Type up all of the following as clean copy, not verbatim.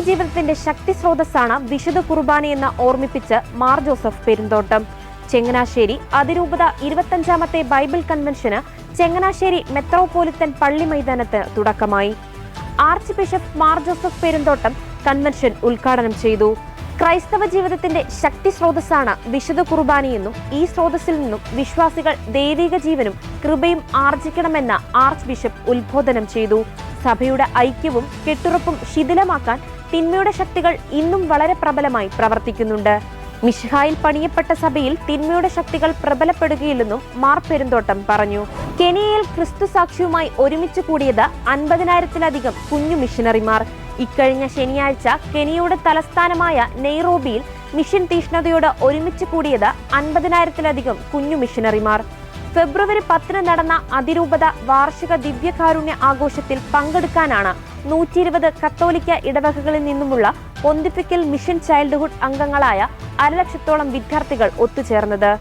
ജീവിതത്തിന്റെ ശക്തി സ്രോതസ്സാണ് വിശുദ്ധ കുർബാനയെന്ന് ഓർമ്മിപ്പിച്ച് മാർ ജോസഫ് പെരുന്തോട്ടം. ചങ്ങനാശ്ശേരി അതിരൂപത 25ാമത്തെ ബൈബിൾ കൺവെൻഷന് ചങ്ങനാശ്ശേരി മെത്രോപൊളിറ്റൻ പള്ളി മൈതാനത്ത് തുടക്കമായി. Arch bishop Mar Joseph Perumthottam convention ഉദ്ഘാടനം ചെയ്തു. ക്രൈസ്തവ ജീവിതത്തിന്റെ ശക്തി സ്രോതസ്സാണ് വിശുദ്ധ കുർബാനയെന്നും ഈ സ്രോതസ്സിൽ നിന്നും വിശ്വാസികൾ ദൈവിക ജീവനും കൃപയും ആർജിക്കണമെന്ന് ആർച്ച് ബിഷപ്പ് ഉദ്ബോധനം ചെയ്തു. സഭയുടെ ഐക്യവും കെട്ടുറപ്പും ശിഥിലമാക്കാൻ തിന്മയുടെ ശക്തികൾ ഇന്നും വളരെ പ്രബലമായി പ്രവർത്തിക്കുന്നുണ്ട്. മിശിഹായിൽ പണിയപ്പെട്ട സഭയിൽ തിന്മയുടെ ശക്തികൾ പ്രബലപ്പെടുകയില്ലെന്നും മാർ പെരുന്തോട്ടം പറഞ്ഞു. കെനിയയിൽ ക്രിസ്തു സാക്ഷിയുമായി ഒരുമിച്ച് കൂടിയത് 50,000-ത്തിലധികം കുഞ്ഞു മിഷനറിമാർ. ഇക്കഴിഞ്ഞ ശനിയാഴ്ച കെനിയയുടെ തലസ്ഥാനമായ നെയ്റോബിയിൽ മിഷൻ തീഷ്ണതയോട് ഒരുമിച്ച് കൂടിയത് 50,000-ത്തിലധികം കുഞ്ഞു മിഷനറിമാർ. ഫെബ്രുവരി 10 നടന്ന അതിരൂപത വാർഷിക ദിവ്യകാരുണ്യ ആഘോഷത്തിൽ പങ്കെടുക്കാനാണ് 120 കത്തോലിക്ക ഇടവകകളിൽ നിന്നുമുള്ള പൊന്തിഫിക്കൽ മിഷൻ ചൈൽഡ്ഹുഡ് അംഗങ്ങളായ 1,00,000-ത്തോളം വിദ്യാർത്ഥികൾ ഒത്തുചേർന്നത്.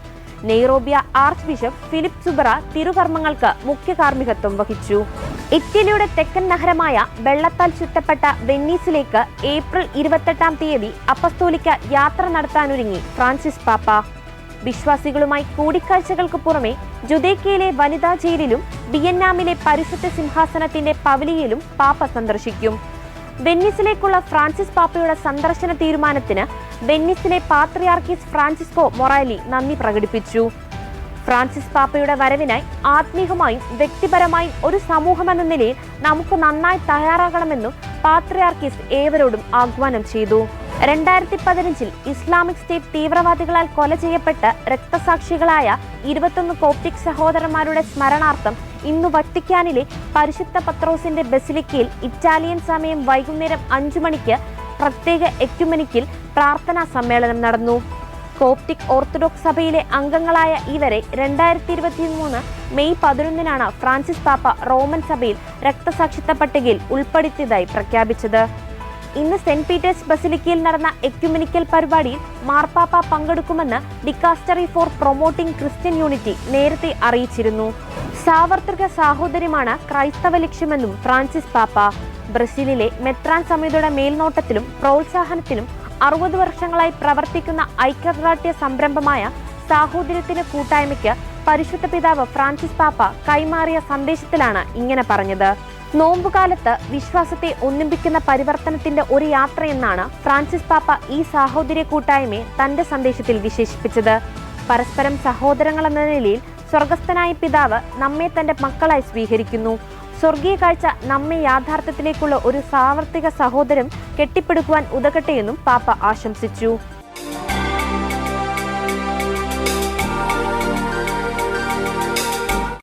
നെയ്റോബിയ ആർച്ച് ബിഷപ്പ് ഫിലിപ്പ് സുബറ തിരുകർമ്മങ്ങൾക്ക് മുഖ്യ കാർമ്മികത്വം വഹിച്ചു. ഇറ്റലിയുടെ തെക്കൻ നഗരമായ വെള്ളത്താൽ ചുറ്റപ്പെട്ട വെന്നീസിലേക്ക് ഏപ്രിൽ 28-ാം തീയതി അപ്പസ്തോലിക്ക യാത്ര നടത്താനൊരുങ്ങി ഫ്രാൻസിസ് പാപ്പ. വിശ്വാസികളുമായി കൂടിക്കാഴ്ചകൾക്ക് പുറമെ ജുദേക്കയിലെ വനിതാ ജയിലിലും വിയന്നാമിലെ പരിശുദ്ധ സിംഹാസനത്തിന്റെ പവലിയയിലും പാപ്പ സന്ദർശിക്കും. വെന്നീസിലേക്കുള്ള ഫ്രാൻസിസ് പാപ്പയുടെ സന്ദർശന തീരുമാനത്തിന് വെന്നീസിലെ പാത്രിയാർക്കീസ് ഫ്രാൻസിസ്കോ മൊറാലി നന്ദി പ്രകടിപ്പിച്ചു. ഫ്രാൻസിസ് പാപ്പയുടെ വരവിനായി ആത്മീയമായും വ്യക്തിപരമായും ഒരു സമൂഹമെന്ന നിലയിൽ നമുക്ക് നന്നായി തയ്യാറാകണമെന്നും പാത്രിയാർക്കീസ് ഏവരോടും ആഹ്വാനം ചെയ്തു. 2015-ൽ ഇസ്ലാമിക് സ്റ്റേറ്റ് തീവ്രവാദികളാൽ കൊല ചെയ്യപ്പെട്ട് രക്തസാക്ഷികളായ 21 കോപ്റ്റിക് സഹോദരന്മാരുടെ സ്മരണാർത്ഥം ഇന്ന് വത്തിക്കാനിലെ പരിശുദ്ധ പത്രോസിന്റെ ബസിലിക്കയിൽ ഇറ്റാലിയൻ സമയം വൈകുന്നേരം 5 മണിക്ക് പ്രത്യേക എക്യുമെനിക്കൽ പ്രാർത്ഥനാ സമ്മേളനം നടന്നു. കോപ്റ്റിക് ഓർത്തഡോക്സ് സഭയിലെ അംഗങ്ങളായ ഇവരെ 2023 മെയ് 11-നാണ് ഫ്രാൻസിസ് പാപ്പ റോമൻ സഭയിൽ രക്തസാക്ഷിത്വ പട്ടികയിൽ ഉൾപ്പെടുത്തിയതായി പ്രഖ്യാപിച്ചത്. ഇന്ന് സെന്റ് പീറ്റേഴ്സ് ബസിലിക്കയിൽ നടന്ന എക്യുമെനിക്കൽ പരിപാടിയിൽ മാർപ്പാപ്പ പങ്കെടുക്കുമെന്ന് dicastery for promoting Christian unity നേരത്തെ അറിയിച്ചിരുന്നു. സാർവത്രിക സാഹോദര്യമാണ് ക്രൈസ്തവ ലക്ഷ്യമെന്നും ഫ്രാൻസിസ് പാപ്പ. ബ്രസീലിലെ മെത്രാൻ സമിതിയുടെ മേൽനോട്ടത്തിലും പ്രോത്സാഹനത്തിലും 60 വർഷങ്ങളായി പ്രവർത്തിക്കുന്ന ഐക്യദാർഢ്യ സംരംഭമായ സാഹോദര്യത്തിന് കൂട്ടായ്മയ്ക്ക് പരിശുദ്ധ പിതാവ് ഫ്രാൻസിസ് പാപ്പ കൈമാറിയ സന്ദേശത്തിലാണ് ഇങ്ങനെ പറഞ്ഞത്. നോമ്പുകാലത്ത് വിശ്വാസത്തെ ഒന്നിപ്പിക്കുന്ന പരിവർത്തനത്തിന്റെ ഒരു യാത്രയെന്നാണ് ഫ്രാൻസിസ് പാപ്പ ഈ സാഹോദര്യ കൂട്ടായ്മയെ തന്റെ സന്ദേശത്തിൽ വിശേഷിപ്പിച്ചത്. പരസ്പരം സഹോദരങ്ങളെന്ന നിലയിൽ സ്വർഗസ്ഥനായ പിതാവ് നമ്മെ തന്റെ മക്കളായി സ്വീകരിക്കുന്നു. സ്വർഗീയ കാഴ്ച നമ്മെ യാഥാർത്ഥ്യത്തിലേക്കുള്ള ഒരു സാർവത്രിക സഹോദരം കെട്ടിപ്പടുക്കുവാൻ ഉതകട്ടെയെന്നും പാപ്പ ആശംസിച്ചു.